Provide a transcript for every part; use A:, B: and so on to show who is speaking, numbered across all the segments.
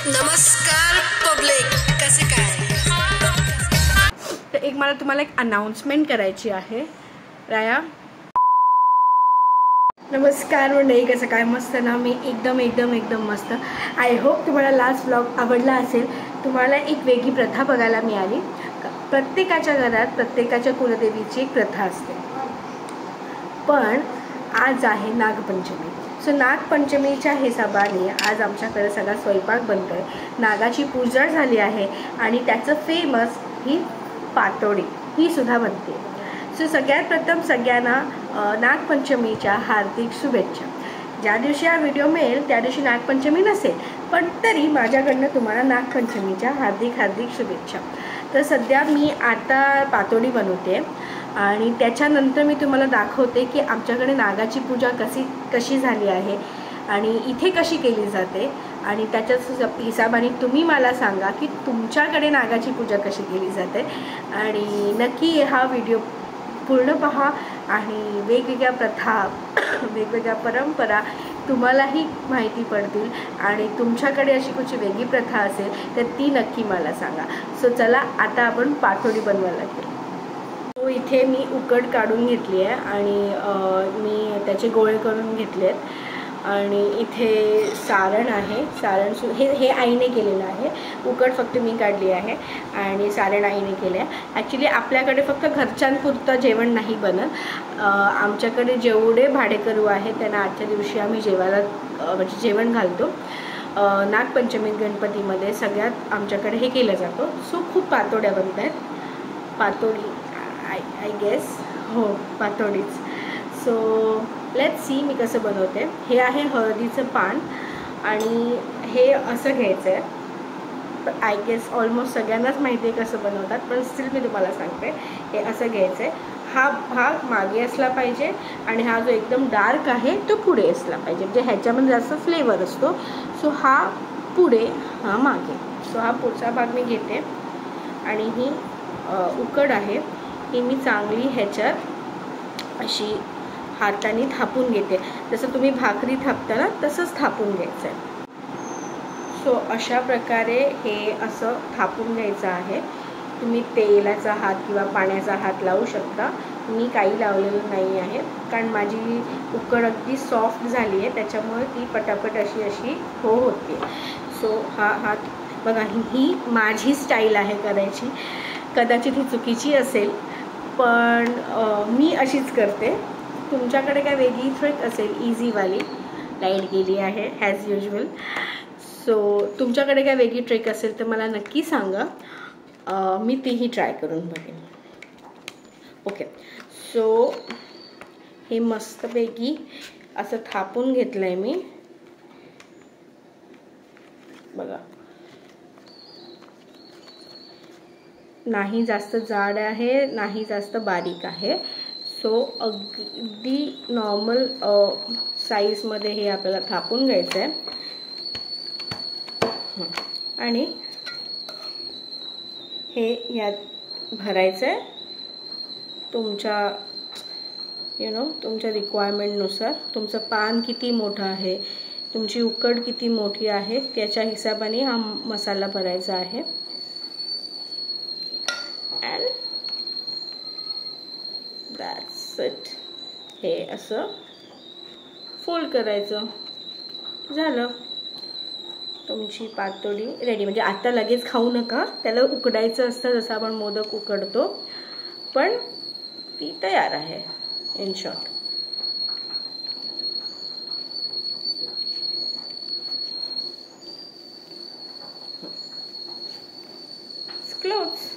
A: नमस्कार पब्लिक, कसे काय?
B: तर एक मला तुम्हाला एक अनाउन्समेंट करायची आहे. राया नमस्कार मंडळी, कसं काय? मस्त ना? मी एकदम मस्त. आय होप तुम्हाला लास्ट व्लॉग आवडला असेल. तुम्हाला एक वेगळी प्रथा बघायला मिळाली. प्रत्येकाच्या घरात प्रत्येकाच्या कुलदेवीची एक प्रथा असते, पण आज आहे नागपंचमी. सो नागपंचमीच्या हिशोबाने आज आमच्याकडे सगळा स्वयंपाक बनतो आहे. नागाची पूजा झाली आहे आणि त्याचं फेमस ही पातोडी ही सुद्धा बनते. सो सगळ्यात प्रथम सगळ्यांना नागपंचमीच्या हार्दिक शुभेच्छा. ज्या दिवशी हा व्हिडिओ मिळेल त्या दिवशी नागपंचमी नसेल, पण तरी माझ्याकडनं तुम्हाला नागपंचमीच्या हार्दिक शुभेच्छा. तर सध्या मी आता पातोडी बनवते आणि त्याच्यानंतर मी तुम्हाला दाखवते की आमच्याकडे नागाची पूजा कशी झाली आहे आणि इथे कशी केली जाते. आणि त्याच्याच हिशोबाने तुम्ही मला सांगा की तुमच्याकडे नागाची पूजा कशी केली जाते. आणि नक्की हा व्हिडिओ पूर्ण पहा आणि वेगवेगळ्या प्रथा वेगवेगळ्या परंपरा तुम्हालाही माहिती पडतील. आणि तुमच्याकडे अशी कुठची वेगळी प्रथा असेल तर ती नक्की मला सांगा. सो चला आता आपण पातोडी बनवायला घेऊ. तो इथे मी उकड काढून घेतली आहे आणि मी त्याचे गोळे करून घेतले आहेत. आणि इथे सारण आहे. सारण हे आईने केलेलं आहे. उकड फक्त मी काढली आहे आणि सारण आईने केलं आहे. ॲक्च्युली आपल्याकडे फक्त घरच्यांपुरतं जेवण नाही बनत. आमच्याकडे जेवढे भाडेकरू आहेत त्यांना आजच्या दिवशी आम्ही म्हणजे जेवण घालतो. नागपंचमी गणपतीमध्ये सगळ्यात आमच्याकडे हे केलं जातं. सो खूप पातोड्या बनत आहेत. पातोडी आय गेस, हो पातोडीच. सो लेट्स सी मी कसं बनवते. हे आहे हळदीचं पान आणि हे असं घ्यायचं आहे. आय गेस ऑलमोस्ट सगळ्यांनाच माहिती आहे कसं बनवतात, पण स्टील मी तुम्हाला सांगते. हे असं घ्यायचं आहे. हा भाग मागे असला पाहिजे आणि हा जो एकदम डार्क आहे तो पुढे असला पाहिजे. म्हणजे ह्याच्यामध्ये जास्त फ्लेवर असतो. सो हा पुढे, हा मागे. सो हा पुढचा भाग मी घेते आणि ही उकड आहे ही मी चांगली ह्याच्यात अशी हाताने थापून घेते. जसं तुम्ही भाकरी थापता ना तसंच थापून घ्यायचं आहे. सो अशा प्रकारे हे असं थापून घ्यायचं आहे. तुम्ही तेलाचा हात किंवा पाण्याचा हात लावू शकता. मी काही लावलेलं नाही आहे कारण माझी उकड अगदी सॉफ्ट झाली आहे, त्याच्यामुळे ती पटापट अशी होते. सो हा हात बघा, ही माझी स्टाईल आहे करायची. कदाचित ही चुकीची असेल पण मी अशीच करते. तुमच्याकडे काय वेगळी ट्रिक असेल इझीवाली. लाईट गेली आहे ॲज युजल. सो तुमच्याकडे काय वेगळी ट्रिक असेल तर मला नक्की सांगा. मी तीही ट्राय करून बघेन. ओके, सो हे मस्तपैकी असं थापून घेतलं आहे मी. बघा, नाही जास्त जाड आहे नाही जास्त बारीक आहे. सो अगदी नॉर्मल साईजमध्ये हे आपल्याला थापून घ्यायचं आहे. आणि हे यात भरायचं आहे तुमच्या तुमच्या रिक्वायरमेंटनुसार. तुमचं पान किती मोठं आहे, तुमची उकड किती मोठी आहे त्याच्या हिशोबाने हा मसाला भरायचा आहे. And that's it. हे असं फोल्ड करायचं. झालं, तुमची पातोडी रेडी. म्हणजे आता लगेच खाऊ नका, त्याला उकडायचं असतं जसं आपण मोदक उकडतो, पण ती तयार आहे इन शॉर्ट. क्लोज.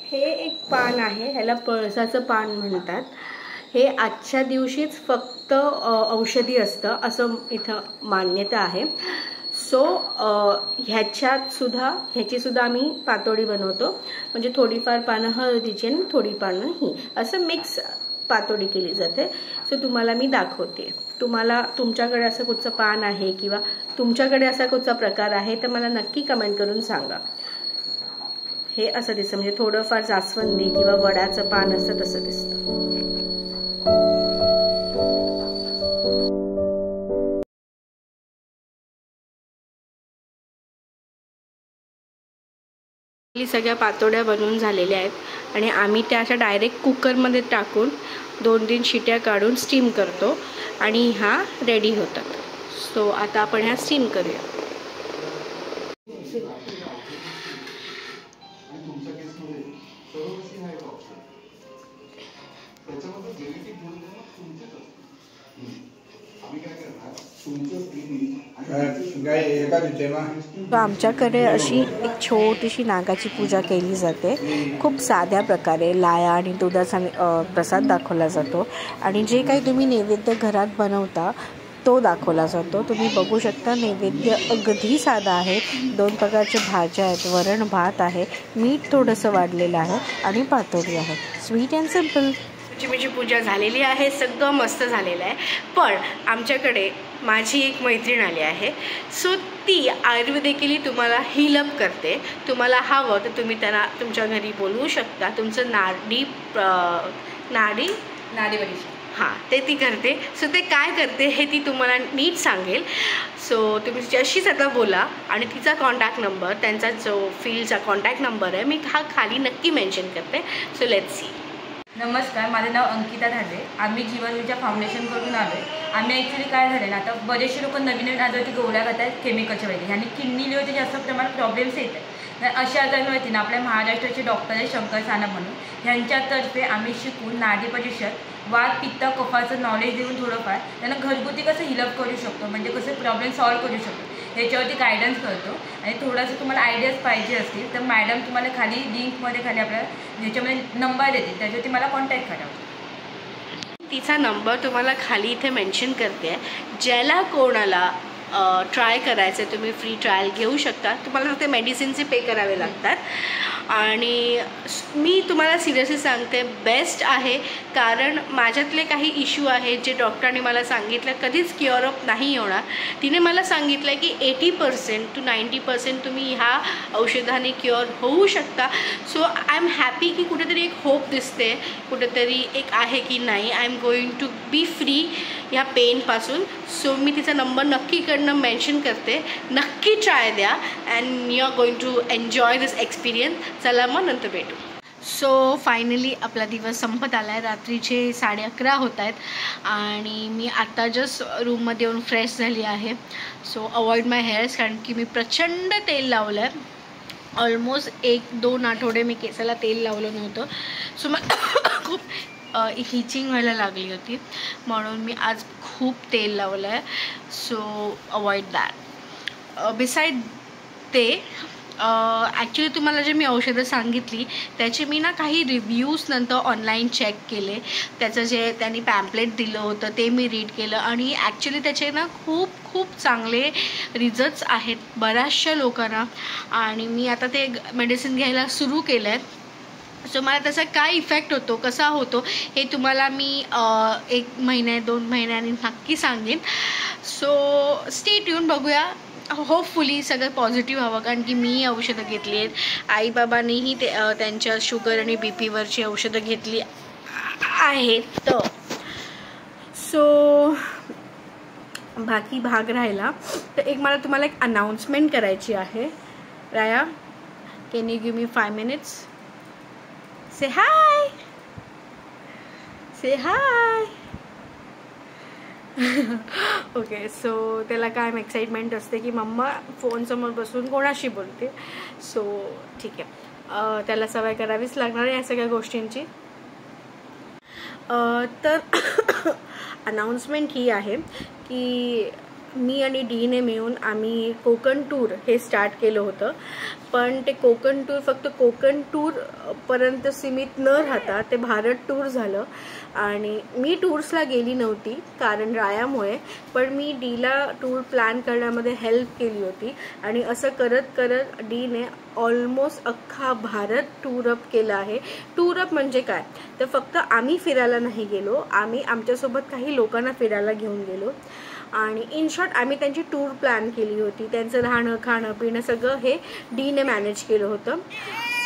B: हे एक पान आहे, ह्याला पळसाचं पान म्हणतात. हे आजच्या दिवशीच फक्त औषधी असतं असं इथं मान्यता आहे. सो ह्याची सुद्धा आम्ही पातोडी बनवतो. म्हणजे थोडीफार पानं हळदीची आणि थोडी पानं ही असं मिक्स पातोडी केली जाते. सो तुम्हाला मी दाखवते. तुमच्याकडे असं कुठचं पान आहे किंवा तुमच्याकडे असा कुठचा प्रकार आहे तर मला नक्की कमेंट करून सांगा. हे असं दिसतं, म्हणजे थोडंफार जास्वंदी किंवा वडाचं पान असतं तसं दिसतं. सगळ्या पातोड्या बनवून झालेल्या आहेत आणि आम्ही त्या अशा डायरेक्ट कुकरमध्ये टाकून 2-3 शिट्या काढून स्टीम करतो आणि ह्या रेडी होतात. सो आता आपण ह्या स्टीम करूया. आमच्याकडे अशी एक छोटीशी नागाची पूजा केली जाते. खूप साध्या प्रकारे लाया आणि दुधाचा प्रसाद दाखवला जातो आणि जे काही तुम्ही नैवेद्य घरात बनवता तो दाखवला जातो. तुम्ही बघू शकता नैवेद्य अगदी साधा आहे. 2 प्रकारच्या भाज्या आहेत, वरण भात आहे, मीठ थोडंसं वाढलेलं आहे आणि पातोडी आहे. Sweet and simple. लक्ष्मीची पूजा झालेली आहे, सगळं मस्त झालेलं आहे. पण आमच्याकडे माझी एक मैत्रीण आली आहे. सो ती आयुर्वेदिकली तुम्हाला हीलअप करते. तुम्हाला हवं तर तुम्ही त्यांना तुमच्या घरी बोलवू शकता. तुमचं नाडी हां ते ती करते. सो ते काय करते हे ती तुम्हाला नीट सांगेल. सो तुम्ही तिच्याशीच आता बोला आणि तिचा कॉन्टॅक्ट नंबर, त्यांचा जो फील्डचा कॉन्टॅक्ट नंबर आहे मी हा खाली नक्की मेन्शन करते. So let's see.
C: नमस्कार, माझं नाव अंकिता धाडे. आम्ही जीवन ऊर्जा फाउंडेशनकडून आलो आहे. आम्ही ॲक्च्युली काय झालं ना, आता बरेचसे लोक नवीन आजारवरती गोळ्या खातात केमिकलच्या वैद्य आणि किडनी लिव्हरचे जास्त प्रमाणात प्रॉब्लेम्स येत आहेत. तर अशा आजारांवरती ना आपल्या महाराष्ट्राचे डॉक्टर आहे शंकर साना म्हणून, ह्यांच्यातर्फे आम्ही शिकून नाडी परिषद वात पित्त कफाचं नॉलेज देऊन थोडंफार त्यांना घरगुती कसं हिलअप करू शकतो, म्हणजे कसं प्रॉब्लेम सॉल्व्ह करू शकतो ह्याच्यावरती गायडन्स करतो. आणि थोडंसं तुम्हाला आयडियाज पाहिजे असतील तर मॅडम तुम्हाला खाली लिंकमध्ये खाली आपल्याला ह्याच्यामध्ये नंबर देते, त्याच्यावरती मला कॉन्टॅक्ट करावं.
B: तिचा नंबर तुम्हाला खाली इथे मेन्शन करते. ज्याला कोणाला ट्राय करायचं आहे तुम्ही फ्री ट्रायल घेऊ शकता. तुम्हाला फक्त मेडिसिनचे पे करावे लागतात आणि मी तुम्हाला सिरियसली सांगते बेस्ट आहे. कारण माझ्यातले काही इश्यू आहेत जे डॉक्टरांनी मला सांगितलं कधीच क्युअर अप नाही होणार. तिने मला सांगितलं की 80% to 90% तुम्ही ह्या औषधाने क्युअर होऊ शकता. सो आय एम हॅपी की कुठेतरी एक होप दिसते, कुठेतरी एक आहे की नाही I am going to be free ह्या पेनपासून. सो मी तिचा नंबर नक्कीकडनं मेन्शन करते. नक्की ट्राय द्या and you are going to enjoy this experience. चला मग नंतर भेटू. सो फायनली आपला दिवस संपत आला आहे. रात्रीचे 11:30 होत आहेत आणि मी आत्ता जस्ट रूममध्ये येऊन फ्रेश झाली आहे. सो अवॉइड माय हेअर्स, कारण की मी प्रचंड तेल लावलं आहे. ऑलमोस्ट 1-2 आठवडे मी केसाला तेल लावलं नव्हतं. सो मग खूप हिचिंग व्हायला लागली होती म्हणून मी आज खूप तेल लावलं आहे. So avoid that. बिसाइड ते ॲक्च्युली तुम्हाला जे मी औषधं सांगितली त्याचे मी ना काही रिव्ह्यूज नंतर ऑनलाईन चेक केले. त्याचं जे त्यांनी पॅम्पलेट दिलं होतं ते मी रीड केलं आणि ॲक्च्युली त्याचे ना खूप चांगले रिझल्ट्स आहेत बऱ्याचशा लोकांना आणि मी आता ते मेडिसिन घ्यायला सुरू केलं आहे. सो मला त्याचा काय इफेक्ट होतो कसा होतो हे तुम्हाला मी 1 महिन्या 2 महिन्यांनी नक्की सांगेन. So stay tune. बघूया, होपफुली सगळं पॉझिटिव्ह हवं, कारण की मी औषधं घेतली आहेत. आईबाबांनीही ते त्यांच्या शुगर आणि BPवरची औषधं घेतली आहेत. तर सो बाकी भाग राहिला तर मला तुम्हाला एक अनाउन्समेंट करायची आहे. Raya, can you give me 5 minutes? Say hi. Say hi. Okay. So त्याला काय एक्साइटमेंट असते की मम्मा फोनसमोर बसून कोणाशी बोलते. सो ठीक आहे, त्याला सवय करावीच लागणार आहे या सगळ्या गोष्टींची. तर अनाउन्समेंट ही आहे की मी आणि डीने मिळून आम्ही कोकण टूर हे स्टार्ट केलं होतं. पण ते कोकण टूर फक्त कोकण टूरपर्यंत सीमित न राहता ते भारत टूर झालं आणि मी टूर्सला गेली नव्हती कारण रायामुळे. पण मी डीला टूर प्लॅन करण्यामध्ये हेल्प केली होती आणि असं करत करत डीने ऑलमोस्ट अख्खा भारत टूर अप केला आहे. टूर अप म्हणजे काय तर फक्त आम्ही फिरायला नाही गेलो, आम्ही आमच्यासोबत काही लोकांना फिरायला घेऊन गेलो आणि इन शॉर्ट आम्ही त्यांची टूर प्लॅन केली होती. त्यांचं राहणं खाणं पिणं सगळं हे डीने मॅनेज केलं होतं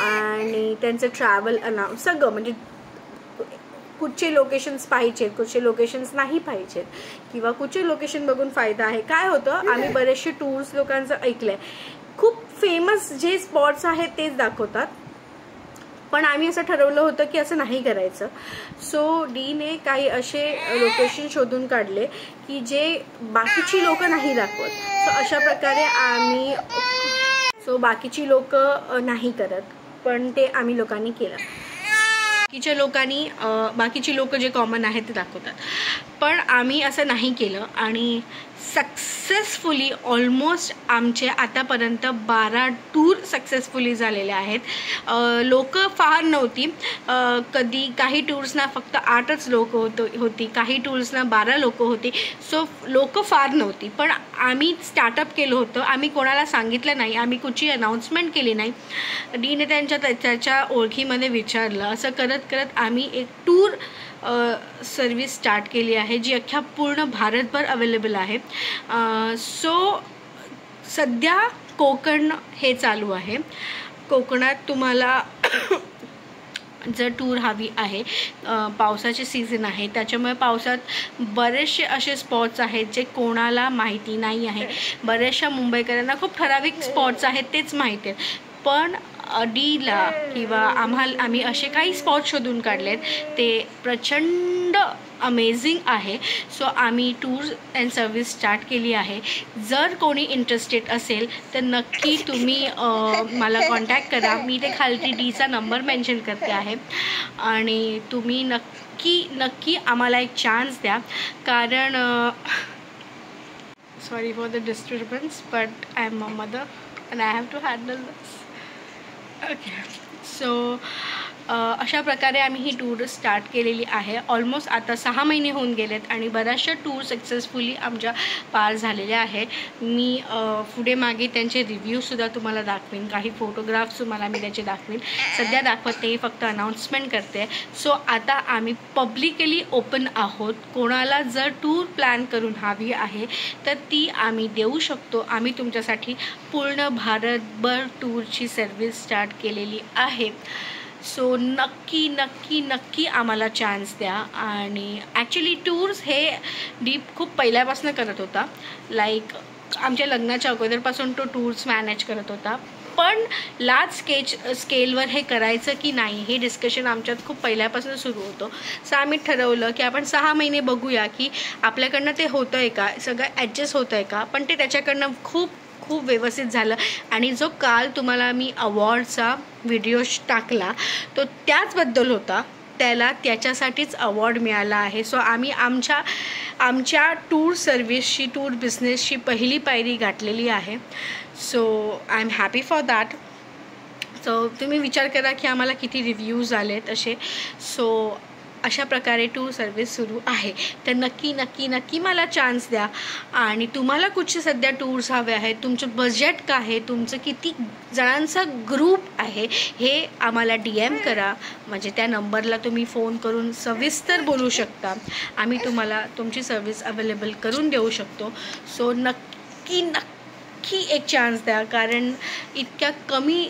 B: आणि त्यांचं ट्रॅव्हल सगळं म्हणजे कुठचे लोकेशन्स पाहिजेत कुठचे लोकेशन्स नाही पाहिजेत किंवा कुठचे लोकेशन बघून फायदा आहे. काय होतं आम्ही बरेचसे टूर्स लोकांचं ऐकलंय खूप फेमस जे स्पॉट्स आहेत तेच दाखवतात, पण आम्ही असं ठरवलं होतं की असं नाही करायचं. सो डीने काही असे लोकेशन शोधून काढले की जे बाकीची लोक नाही दाखवत. सो अशा प्रकारे आम्ही बाकीची लोक नाही करत, पण ते आम्ही लोकांनी केलं. बाकीची लोक जे कॉमन आहेत ते दाखवतात, पण आम्ही असं नाही केलं आणि सक्सेसफुली ऑलमोस्ट आमचे आतापर्यंत 12 टूर सक्सेसफुली झालेले आहेत. लोक फार नव्हती, कधी काही टूर्सना फक्त 8च लोक होती, काही टूर्सना 12 लोक होती. सो लोक फार नव्हती, पण आम्ही स्टार्टअप केलं होतं. आम्ही कोणाला सांगितलं नाही, आम्ही कुठची अनाउन्समेंट केली नाही. डीने त्याच्या ओळखीमध्ये विचारलं. असं करत करत आम्ही एक टूर सर्विस स्टार्ट केली आहे, जी अख्ख्या पूर्ण भारतभर अवेलेबल आहे. सो सध्या कोकण हे चालू आहे. कोकणात तुम्हाला जर टूर हवी आहे, पावसाचे सीझन आहे, त्याच्यामुळे पावसात बरेचसे असे स्पॉट्स आहेत जे कोणाला माहिती नाही आहे. बऱ्याचशा मुंबईकरांना खूप ठराविक स्पॉट्स आहेत तेच माहिती आहेत, पण डीला किंवा आम्ही असे काही स्पॉट शोधून काढलेत ते प्रचंड अमेझिंग आहे. सो आम्ही टूर अँड सर्विस स्टार्ट केली आहे. जर कोणी इंटरेस्टेड असेल तर नक्की तुम्ही मला कॉन्टॅक्ट करा. मी ते खालती डीचा नंबर मेन्शन करते आहे आणि तुम्ही नक्की आम्हाला एक चान्स द्या, कारण sorry for the disturbance but I am a mother and I have to handle this. Okay. So अशा प्रकारे आम्ही ही टूर स्टार्ट केलेली आहे. ऑलमोस्ट आता 6 महिने होऊन गेलेत आणि बऱ्याचशा टूर सक्सेसफुली आमच्या पार झालेल्या आहे. मी पुढे मागे त्यांचे रिव्ह्यूसुद्धा तुम्हाला दाखवेन, काही फोटोग्राफ्स तुम्हाला मी त्याचे दाखवेन. सध्या दाखवत नाही, फक्त अनाउन्समेंट करते. सो आता आम्ही पब्लिकली ओपन आहोत. कोणाला जर टूर प्लॅन करून हवी आहे तर ती आम्ही देऊ शकतो. आम्ही तुमच्यासाठी पूर्ण भारतभर टूरची सर्विस स्टार्ट केलेली आहे. सो नक्की आम्हाला चान्स द्या. आणि ॲक्च्युली टूर्स हे डीप खूप पहिल्यापासून करत होता. लाईक आमच्या लग्नाच्या अगोदरपासून तो टूर्स मॅनेज करत होता, पण लार्ज स्केलवर हे करायचं की नाही हे डिस्कशन आमच्यात खूप पहिल्यापासून सुरू होतं. सो आम्ही ठरवलं की आपण 6 महिने बघूया की आपल्याकडनं ते होतं आहे का, सगळं ॲडजस्ट होतं आहे का. पण ते त्याच्याकडनं खूप व्यवस्थित झालं. आणि जो काल तुम्हाला मी अवॉर्डचा व्हिडिओ टाकला तो त्याचबद्दल होता. त्याच्यासाठीच अवॉर्ड मिळाला आहे. सो आम्ही आमच्या टूर सर्विसची, टूर बिझनेसची पहिली पायरी गाठलेली आहे. So I am happy for that. So तुम्ही विचार करा की आम्हाला किती रिव्ह्यूज आलेत असे. सो अशा प्रकारे टूर सर्विस सुरू आहे. तर नक्की मला चान्स द्या. आणि तुम्हाला कुठचे सध्या टूर्स हवे आहेत, तुमचं बजेट काय आहे, तुमचं किती जणांचा ग्रुप आहे हे आम्हाला DM करा. म्हणजे त्या नंबरला तुम्ही फोन करून सविस्तर बोलू शकता. आम्ही तुम्हाला तुमची सर्विस अवेलेबल करून देऊ शकतो. सो नक्की एक चान्स द्या, कारण इतक्या कमी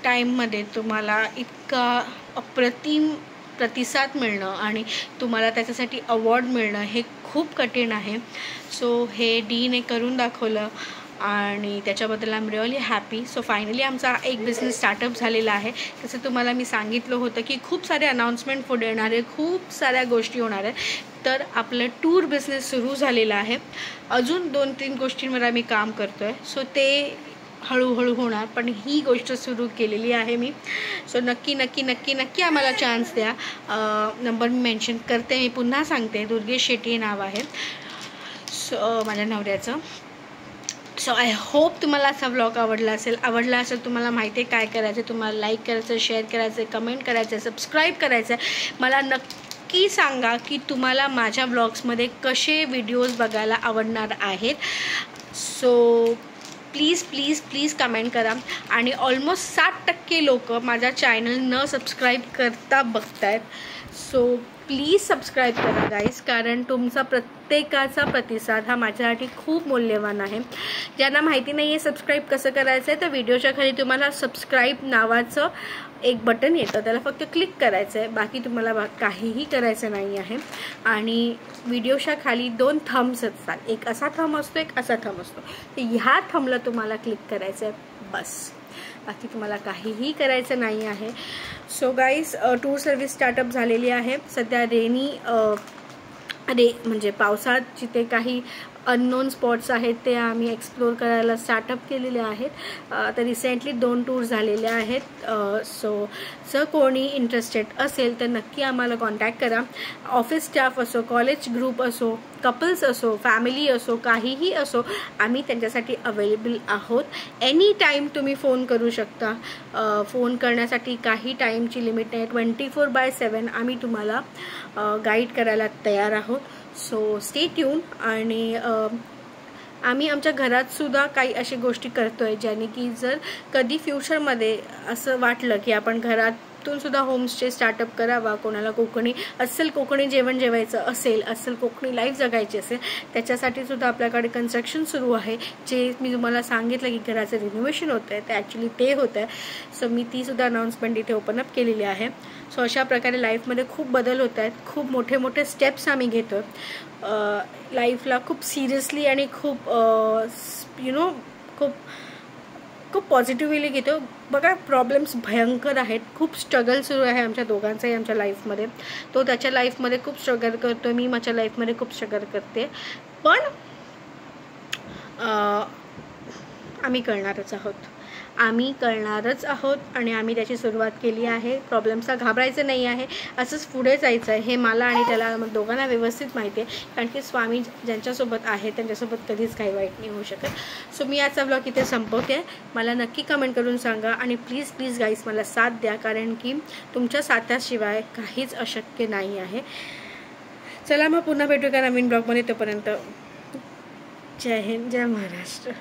B: टाईममध्ये तुम्हाला इतका अप्रतिम प्रतिसाद मिळणं आणि तुम्हाला त्याच्यासाठी अवॉर्ड मिळणं हे खूप कठीण आहे. सो हे डीने करून दाखवलं आणि त्याच्याबद्दल I am really happy. So finally आमचा एक बिझनेस स्टार्टअप झालेला आहे. तसं तुम्हाला मी सांगितलं होतं की खूप सारे अनाउन्समेंट पुढे येणार आहे, खूप साऱ्या गोष्टी होणार आहेत. तर आपलं टूर बिझनेस सुरू झालेला आहे. अजून 2-3 गोष्टींवर आम्ही काम करतो आहे. सो ते हळूहळू होणार, पण ही गोष्ट सुरू केलेली आहे मी. सो नक्की आम्हाला चान्स द्या. नंबर मी मेन्शन करते, मी पुन्हा सांगते. दुर्गेश शेट्टी नाव आहे सो माझ्या नवऱ्याचं. सो आय होप तुम्हाला असा व्लॉग आवडला असेल. तुम्हाला माहिती आहे काय करायचं, तुम्हाला लाईक करायचं, शेअर करायचं, कमेंट करायचं, सबस्क्राईब करायचं. मला नक्की सांगा की तुम्हाला माझ्या व्लॉग्समध्ये कसे व्हिडिओज बघायला आवडणार आहेत. सो प्लीज कमेंट करा. आणि ऑलमोस्ट 60% लोक माझा चॅनल न सबस्क्राईब करता बघतायत. सो प्लीज सबस्क्राईब करा गाईज, कारण तुमचा प्रत्येकाचा प्रतिसाद हा माझ्यासाठी खूप मौल्यवान आहे. ज्यांना माहिती नाही आहे सबस्क्राईब कसं करायचं आहे, तर व्हिडिओच्या खाली तुम्हाला सबस्क्राईब नावाचं एक बटन येतं, त्याला फक्त क्लिक करायचं आहे. बाकी तुम्हाला काहीही करायचं नाही आहे. आणि व्हिडिओच्या खाली 2 थम्स असतात, एक असा थंब असतो, एक असा थंब असतो. तर ह्या थंबला तुम्हाला क्लिक करायचं आहे बस. बाकी तुम्हाला काहीही करायचं नाही आहे. So guys, tour service startup झालेली आहे. सध्या म्हणजे पावसाळ्यात जिथे काही अननोन स्पॉट्स आहेत ते आम्ही एक्सप्लोर करायला स्टार्टअप केलेले आहेत. तर रिसेंटली 2 टूर झालेले आहेत. सो जर कोणी इंटरेस्टेड असेल तर नक्की आम्हाला कॉन्टॅक्ट करा. ऑफिस स्टाफ असो, कॉलेज ग्रुप असो, कपल्स असो, फॅमिली असो, काहीही असो, आम्ही त्यांच्यासाठी अवेलेबल आहोत. एनी टाईम तुम्ही फोन करू शकता. फोन करण्यासाठी काही टाईमची लिमिट नाही. 24/7 आम्ही तुम्हाला गाईड करायला तयार आहोत. So stay tune. आणि आम्ही आमच्या घरात सुद्धा काही अशी गोष्टी करतोय ज्याने की जर कधी फ्युचरमध्ये असं वाटलं की आपण घरातून सुद्धा होमस्टे स्टार्टअप करावा, कोणाला कोकणी जेवण जेवायचं असेल, अस्सल कोकणी लाईफ जगायची असेल, त्याच्यासाठी सुद्धा आपल्याकडे कन्स्ट्रक्शन सुरू आहे. जे मी तुम्हाला सांगितलं की घराचं रिनोव्हेशन होतं आहे ते ॲक्च्युली ते होतं आहे. सो मी ती सुद्धा अनाउन्समेंट इथे ओपन अप केलेली आहे. सो अशा प्रकारे लाईफमध्ये खूप बदल होत आहेत. खूप मोठे मोठे स्टेप्स आम्ही घेतो. लाईफला खूप सिरियसली आणि खूप खूप पॉझिटिव्हली घेतो. बघा, प्रॉब्लेम्स भयंकर आहेत. खूप स्ट्रगल सुरू आहे आमच्या दोघांचाही आमच्या लाईफमध्ये. तो त्याच्या लाईफमध्ये खूप स्ट्रगल करतो, मी माझ्या लाईफमध्ये खूप स्ट्रगल करते. पण आम्ही करणारच आहोत आणि आम्ही त्याची सुरुवात केली आहे. प्रॉब्लेम्सला घाबरायचं नाही आहे, असंच पुढे जायचं आहे. हे मला आणि त्याला दोघांना व्यवस्थित माहिती आहे, कारण की स्वामी ज्यांच्यासोबत आहे त्यांच्यासोबत कधीच काही वाईट नाही होऊ शकत. सो मी आजचा ब्लॉग इथे संपवते. मला नक्की कमेंट करून सांगा आणि प्लीज गाईज मला साथ द्या, कारण की तुमच्या साथ्याशिवाय काहीच अशक्य नाही आहे. चला मग पुन्हा भेटू का नवीन ब्लॉगमध्ये. तोपर्यंत जय हिंद, जय महाराष्ट्र.